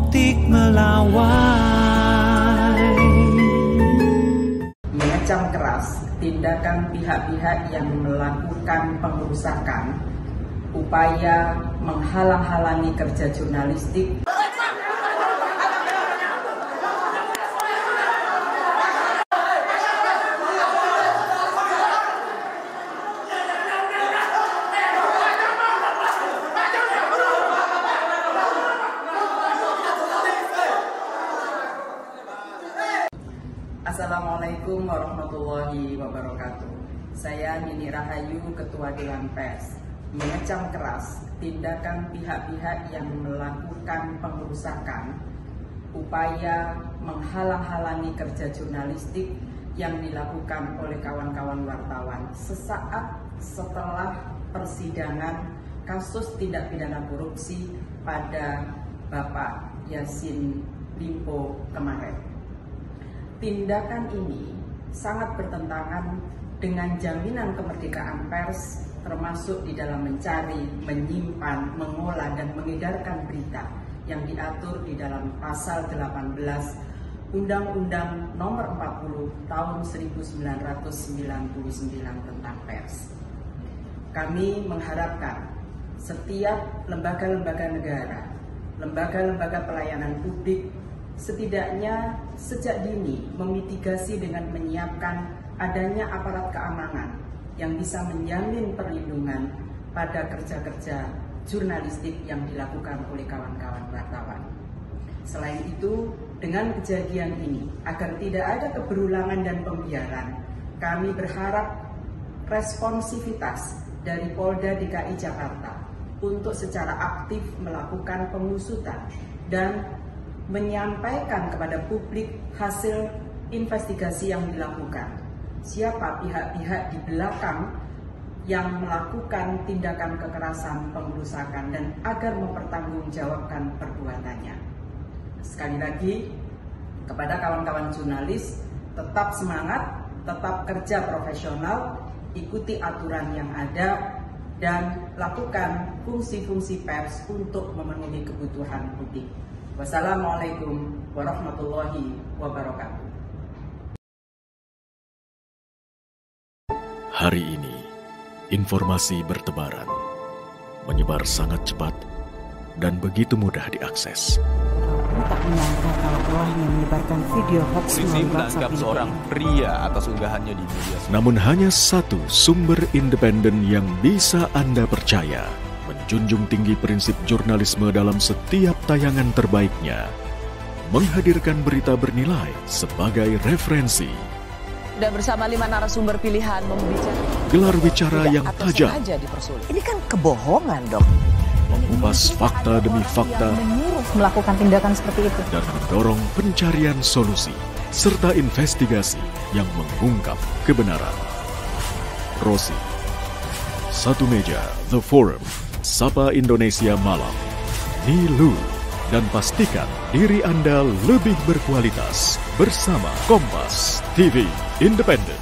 politik melawai. Mengecam keras tindakan pihak-pihak yang melakukan pengerusakan, upaya menghalang-halangi kerja jurnalistik. Assalamualaikum warahmatullahi wabarakatuh. Saya Nini Rahayu, Ketua Dewan Pers, mengecam keras tindakan pihak-pihak yang melakukan pengerusakan, upaya menghalang-halangi kerja jurnalistik yang dilakukan oleh kawan-kawan wartawan sesaat setelah persidangan kasus tindak pidana korupsi pada Bapak Yassin Limpo kemarin. Tindakan ini sangat bertentangan dengan jaminan kemerdekaan pers, termasuk di dalam mencari, menyimpan, mengolah, dan mengedarkan berita yang diatur di dalam pasal 18 Undang-Undang Nomor 40 Tahun 1999 tentang pers. Kami mengharapkan setiap lembaga-lembaga negara, lembaga-lembaga pelayanan publik, setidaknya sejak dini memitigasi dengan menyiapkan adanya aparat keamanan yang bisa menjamin perlindungan pada kerja-kerja jurnalistik yang dilakukan oleh kawan-kawan wartawan. Selain itu, dengan kejadian ini, agar tidak ada keberulangan dan pembiaran, kami berharap responsivitas dari Polda DKI Jakarta untuk secara aktif melakukan pengusutan dan menyampaikan kepada publik hasil investigasi yang dilakukan. Siapa pihak-pihak di belakang yang melakukan tindakan kekerasan, pengerusakan, dan agar mempertanggungjawabkan perbuatannya. Sekali lagi, kepada kawan-kawan jurnalis, tetap semangat, tetap kerja profesional, ikuti aturan yang ada, dan lakukan fungsi-fungsi pers untuk memenuhi kebutuhan publik. Wassalamualaikum warahmatullahi wabarakatuh. Hari ini, informasi bertebaran, menyebar sangat cepat dan begitu mudah diakses. Tak menyangka kalau ulahnya menyebarkan video hoax polisi menangkap seorang pria atas unggahannya di media sosial. Namun hanya satu sumber independen yang bisa Anda percaya, menjunjung tinggi prinsip jurnalisme dalam setiap tayangan terbaiknya, menghadirkan berita bernilai sebagai referensi. Dan bersama 5 narasumber pilihan membicarakan Gelar bicara yang tajam. Ini kan kebohongan, Dok. Mengupas fakta demi fakta menyuruh melakukan tindakan seperti itu dan mendorong pencarian solusi serta investigasi yang mengungkap kebenaran. Rosi, Satu Meja, The Forum, Sapa Indonesia Malam, Nilu, dan pastikan diri Anda lebih berkualitas bersama Kompas TV Independen.